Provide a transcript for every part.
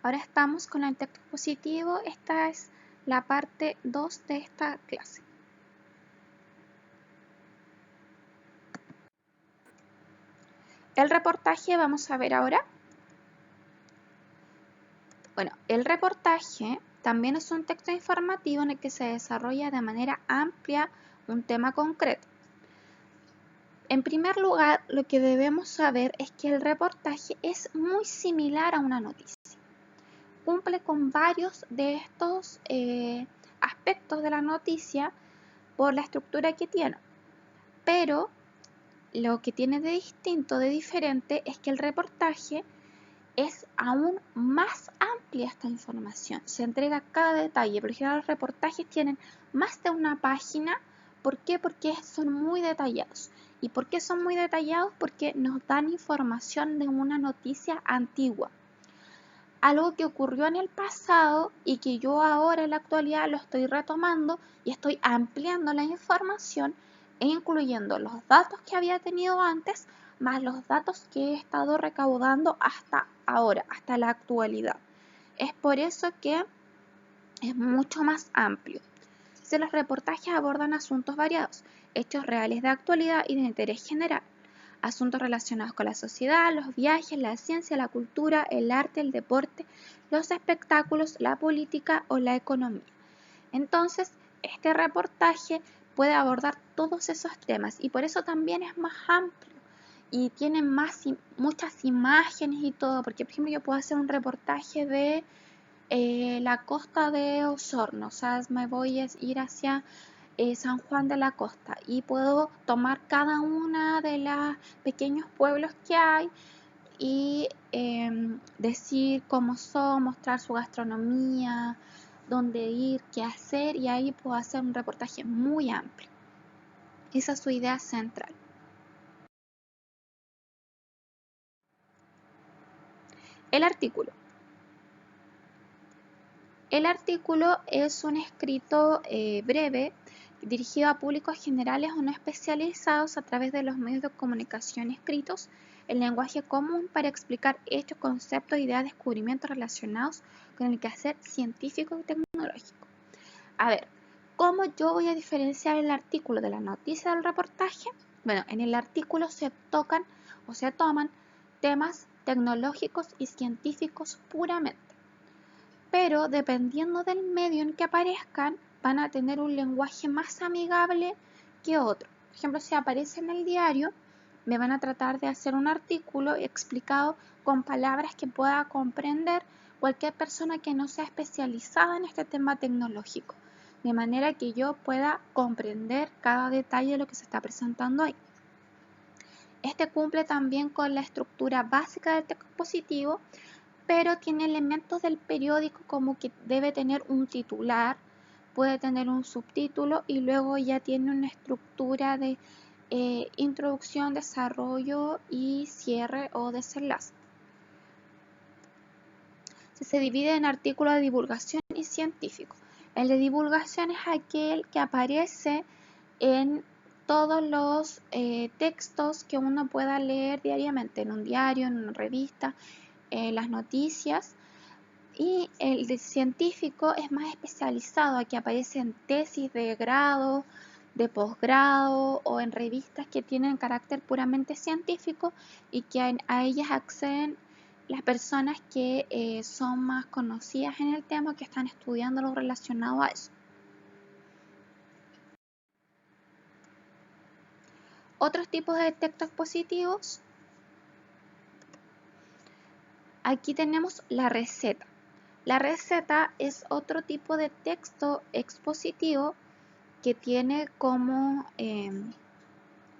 Ahora estamos con el texto expositivo. Esta es la parte 2 de esta clase. El reportaje vamos a ver ahora. Bueno, el reportaje también es un texto informativo en el que se desarrolla de manera amplia un tema concreto. En primer lugar, lo que debemos saber es que el reportaje es muy similar a una noticia. Cumple con varios de estos aspectos de la noticia por la estructura que tiene. Pero lo que tiene de distinto, de diferente, es que el reportaje es aún más amplia esta información. Se entrega cada detalle. Por ejemplo, los reportajes tienen más de una página. ¿Por qué? Porque son muy detallados. ¿Y por qué son muy detallados? Porque nos dan información de una noticia antigua. Algo que ocurrió en el pasado y que yo ahora en la actualidad lo estoy retomando y estoy ampliando la información e incluyendo los datos que había tenido antes más los datos que he estado recaudando hasta ahora, hasta la actualidad. Es por eso que es mucho más amplio. Los reportajes abordan asuntos variados, hechos reales de actualidad y de interés general, asuntos relacionados con la sociedad, los viajes, la ciencia, la cultura, el arte, el deporte, los espectáculos, la política o la economía. Entonces, este reportaje puede abordar todos esos temas y por eso también es más amplio y tiene muchas imágenes y todo, porque por ejemplo yo puedo hacer un reportaje de la costa de Osorno, o sea, me voy a ir hacia San Juan de la Costa y puedo tomar cada una de los pequeños pueblos que hay y decir cómo son, mostrar su gastronomía, dónde ir, qué hacer, y ahí puedo hacer un reportaje muy amplio. Esa es su idea central. El artículo. El artículo es un escrito breve dirigido a públicos generales o no especializados a través de los medios de comunicación escritos en lenguaje común para explicar hechos, conceptos, ideas, descubrimientos relacionados con el quehacer científico y tecnológico. A ver, ¿cómo yo voy a diferenciar el artículo de la noticia del reportaje? Bueno, en el artículo se tocan o se toman temas tecnológicos y científicos puramente. Pero dependiendo del medio en que aparezcan, van a tener un lenguaje más amigable que otro. Por ejemplo, si aparece en el diario, me van a tratar de hacer un artículo explicado con palabras que pueda comprender cualquier persona que no sea especializada en este tema tecnológico, de manera que yo pueda comprender cada detalle de lo que se está presentando ahí. Este cumple también con la estructura básica del texto expositivo, pero tiene elementos del periódico como que debe tener un titular, puede tener un subtítulo y luego ya tiene una estructura de introducción, desarrollo y cierre o desenlace. Se divide en artículos de divulgación y científico. El de divulgación es aquel que aparece en todos los textos que uno pueda leer diariamente, en un diario, en una revista, las noticias. Y el de científico es más especializado, aquí aparecen tesis de grado, de posgrado o en revistas que tienen carácter puramente científico y que a ellas acceden las personas que son más conocidas en el tema, que están estudiando lo relacionado a eso. Otros tipos de textos expositivos. Aquí tenemos la receta. La receta es otro tipo de texto expositivo que tiene como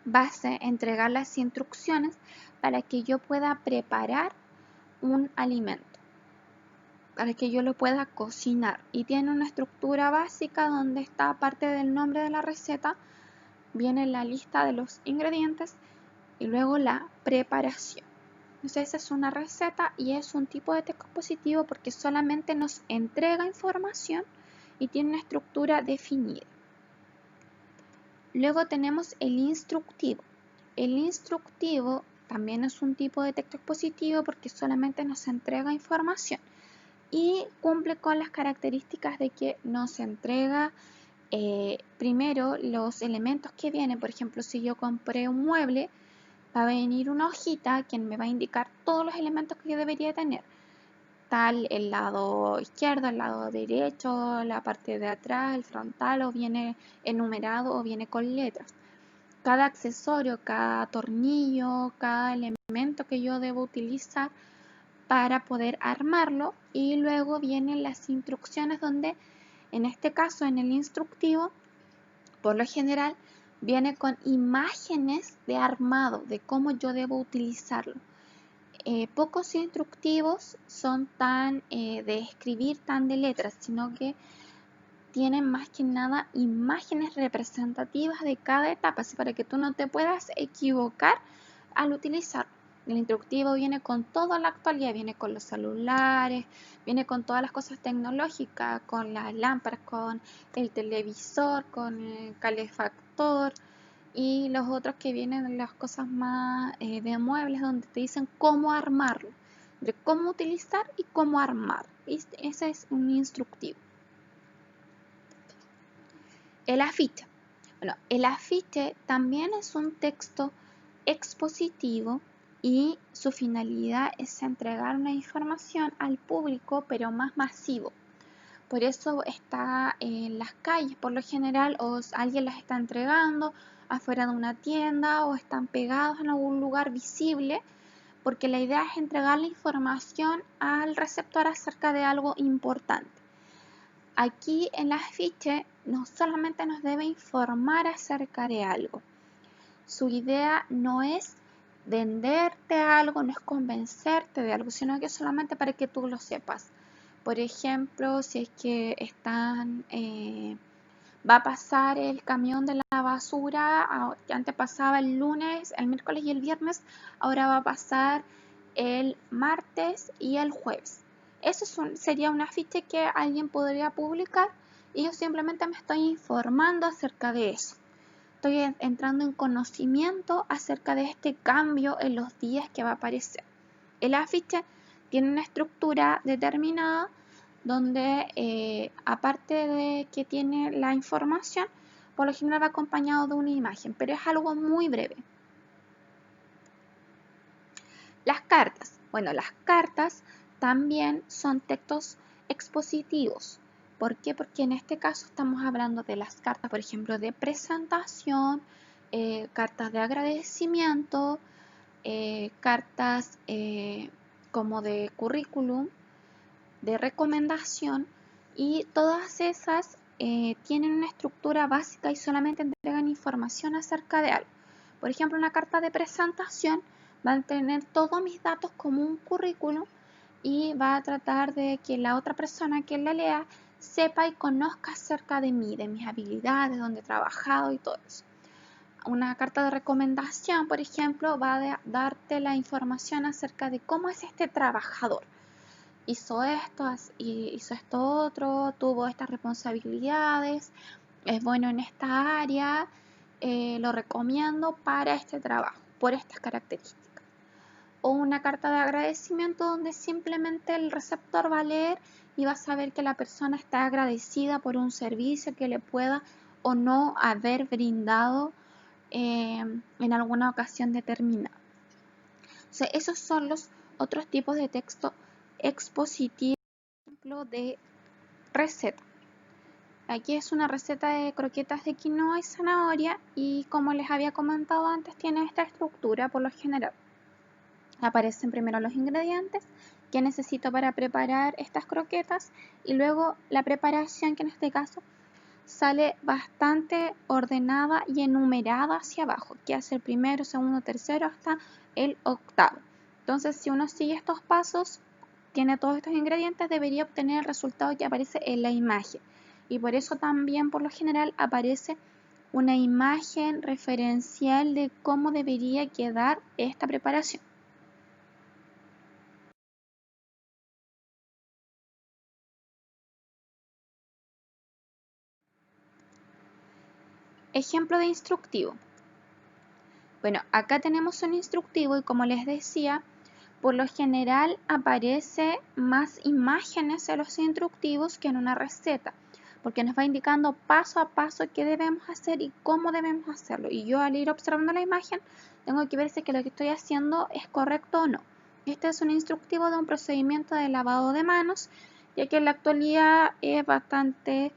base entregar las instrucciones para que yo pueda preparar un alimento, para que yo lo pueda cocinar. Y tiene una estructura básica donde está, aparte del nombre de la receta, viene la lista de los ingredientes y luego la preparación. Entonces esa es una receta y es un tipo de texto expositivo porque solamente nos entrega información y tiene una estructura definida. Luego tenemos el instructivo. El instructivo también es un tipo de texto expositivo porque solamente nos entrega información. y cumple con las características de que nos entrega primero los elementos que vienen. Por ejemplo, si yo compré un mueble, va a venir una hojita que me va a indicar todos los elementos que yo debería tener. Tal el lado izquierdo, el lado derecho, la parte de atrás, el frontal, o viene enumerado o viene con letras. Cada accesorio, cada tornillo, cada elemento que yo debo utilizar para poder armarlo, y luego vienen las instrucciones donde, en este caso en el instructivo, por lo general viene con imágenes de armado, de cómo yo debo utilizarlo. Pocos instructivos son tan de escribir, tan de letras, sino que tienen más que nada imágenes representativas de cada etapa, así para que tú no te puedas equivocar al utilizarlo. El instructivo viene con toda la actualidad, viene con los celulares, viene con todas las cosas tecnológicas, con las lámparas, con el televisor, con el calefactor, y los otros que vienen las cosas más de muebles, donde te dicen cómo armarlo, de cómo utilizar y cómo armar. Ese es un instructivo. El afiche. Bueno, el afiche también es un texto expositivo y su finalidad es entregar una información al público, pero más masivo. Por eso está en las calles por lo general, o alguien las está entregando afuera de una tienda, o están pegados en algún lugar visible, porque la idea es entregar la información al receptor acerca de algo importante. Aquí en el afiche no solamente nos debe informar acerca de algo. Su idea no es venderte algo, no es convencerte de algo, sino que solamente para que tú lo sepas. Por ejemplo, si es que va a pasar el camión de la basura, que antes pasaba el lunes, el miércoles y el viernes, ahora va a pasar el martes y el jueves. Eso sería un afiche que alguien podría publicar, y yo simplemente me estoy informando acerca de eso. Estoy entrando en conocimiento acerca de este cambio en los días que va a aparecer. El afiche tiene una estructura determinada donde aparte de que tiene la información, por lo general va acompañado de una imagen, pero es algo muy breve. Las cartas. Bueno, las cartas también son textos expositivos. ¿Por qué? Porque en este caso estamos hablando de las cartas, por ejemplo, de presentación, cartas de agradecimiento, cartas como de currículum, de recomendación, y todas esas tienen una estructura básica y solamente entregan información acerca de algo. Por ejemplo, una carta de presentación va a tener todos mis datos como un currículum y va a tratar de que la otra persona que la lea sepa y conozca acerca de mí, de mis habilidades, dónde he trabajado y todo eso. Una carta de recomendación, por ejemplo, va a darte la información acerca de cómo es este trabajador. Hizo esto, hizo esto otro, tuvo estas responsabilidades, es bueno en esta área, lo recomiendo para este trabajo, por estas características. O una carta de agradecimiento donde simplemente el receptor va a leer y va a saber que la persona está agradecida por un servicio que le pueda o no haber brindado en alguna ocasión determinada. O sea, esos son los otros tipos de texto expositivo. Ejemplo de receta. Aquí es una receta de croquetas de quinoa y zanahoria, y como les había comentado antes, tiene esta estructura por lo general. Aparecen primero los ingredientes que necesito para preparar estas croquetas, y luego la preparación, que en este caso sale bastante ordenada y enumerada hacia abajo, que hace el primero, segundo, tercero hasta el octavo. Entonces, si uno sigue estos pasos, tiene todos estos ingredientes, debería obtener el resultado que aparece en la imagen. Y por eso también, por lo general, aparece una imagen referencial de cómo debería quedar esta preparación. Ejemplo de instructivo. Bueno, acá tenemos un instructivo y, como les decía, por lo general aparece más imágenes en los instructivos que en una receta, porque nos va indicando paso a paso qué debemos hacer y cómo debemos hacerlo. Y yo al ir observando la imagen tengo que ver si que lo que estoy haciendo es correcto o no. Este es un instructivo de un procedimiento de lavado de manos, ya que en la actualidad es bastante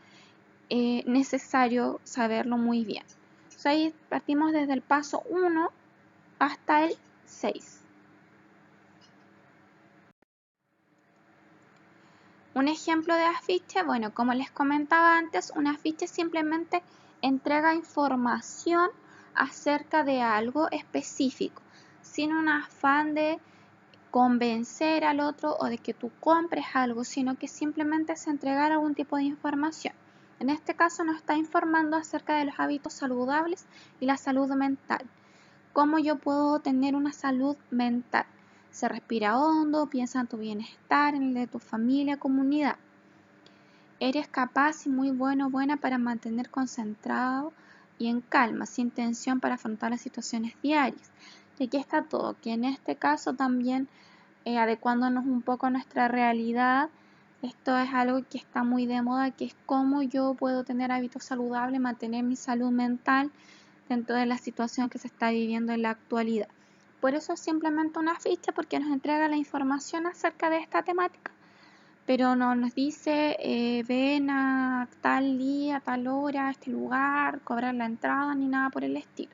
necesario saberlo muy bien. Entonces ahí partimos desde el paso 1 hasta el 6. Un ejemplo de afiche, bueno, como les comentaba antes, un afiche simplemente entrega información acerca de algo específico, sin un afán de convencer al otro o de que tú compres algo, sino que simplemente es entregar algún tipo de información. En este caso nos está informando acerca de los hábitos saludables y la salud mental. ¿Cómo yo puedo tener una salud mental? Se respira hondo, piensa en tu bienestar, en el de tu familia, comunidad. Eres capaz y muy bueno o buena para mantener concentrado y en calma, sin tensión para afrontar las situaciones diarias. Y aquí está todo, que en este caso también adecuándonos un poco a nuestra realidad, esto es algo que está muy de moda, que es cómo yo puedo tener hábitos saludables, mantener mi salud mental dentro de la situación que se está viviendo en la actualidad. Por eso es simplemente una ficha, porque nos entrega la información acerca de esta temática, pero no nos dice ven a tal día, a tal hora, a este lugar, cobrar la entrada, ni nada por el estilo.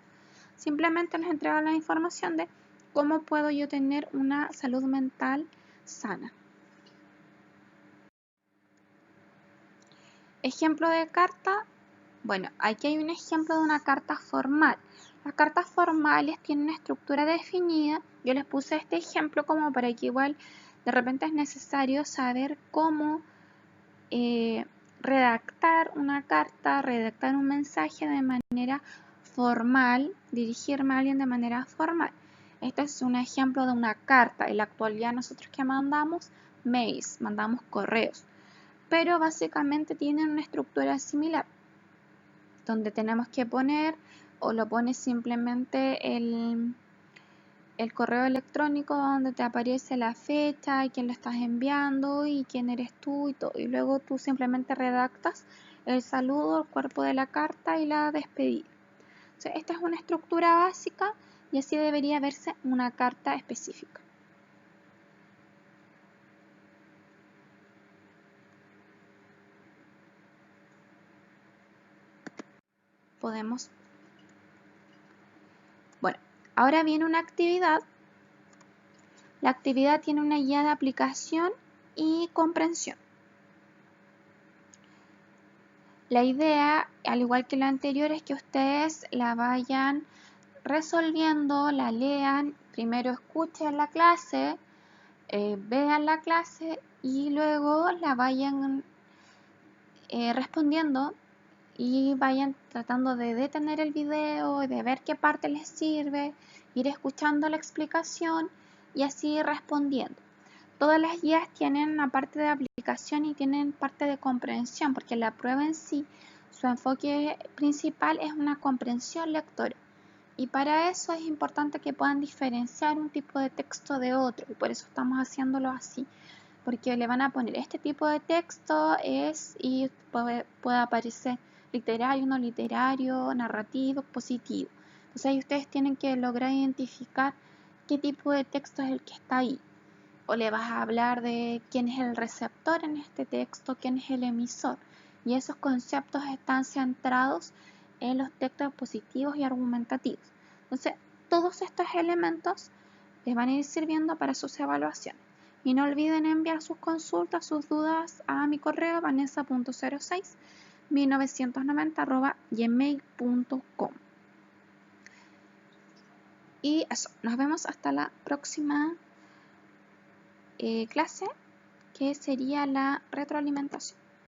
Simplemente nos entrega la información de cómo puedo yo tener una salud mental sana. Ejemplo de carta. Bueno, aquí hay un ejemplo de una carta formal. Las cartas formales tienen una estructura definida. Yo les puse este ejemplo como para que igual de repente es necesario saber cómo redactar una carta, redactar un mensaje de manera formal, dirigirme a alguien de manera formal. Este es un ejemplo de una carta. En la actualidad nosotros que mandamos mails, mandamos correos, pero básicamente tienen una estructura similar, donde tenemos que poner o lo pones simplemente el correo electrónico donde te aparece la fecha y quién lo estás enviando y quién eres tú y todo. Y luego tú simplemente redactas el saludo, el cuerpo de la carta y la despedida. O sea, esta es una estructura básica y así debería verse una carta específica. Podemos. Bueno, ahora viene una actividad. La actividad tiene una guía de aplicación y comprensión. La idea, al igual que la anterior, es que ustedes la vayan resolviendo, la lean, primero escuchen la clase, vean la clase y luego la vayan respondiendo y vayan tratando de detener el video, de ver qué parte les sirve, ir escuchando la explicación y así respondiendo. Todas las guías tienen una parte de aplicación y tienen parte de comprensión, porque la prueba en sí, su enfoque principal es una comprensión lectora. Y para eso es importante que puedan diferenciar un tipo de texto de otro, y por eso estamos haciéndolo así, porque le van a poner este tipo de texto es y puede aparecer literario, no literario, narrativo, positivo. Entonces ahí ustedes tienen que lograr identificar qué tipo de texto es el que está ahí. O le vas a hablar de quién es el receptor en este texto, quién es el emisor. Y esos conceptos están centrados en los textos positivos y argumentativos. Entonces, todos estos elementos les van a ir sirviendo para sus evaluaciones. Y no olviden enviar sus consultas, sus dudas a mi correo vanessa.06.1990@gmail.com. Y eso, nos vemos hasta la próxima clase, que sería la retroalimentación.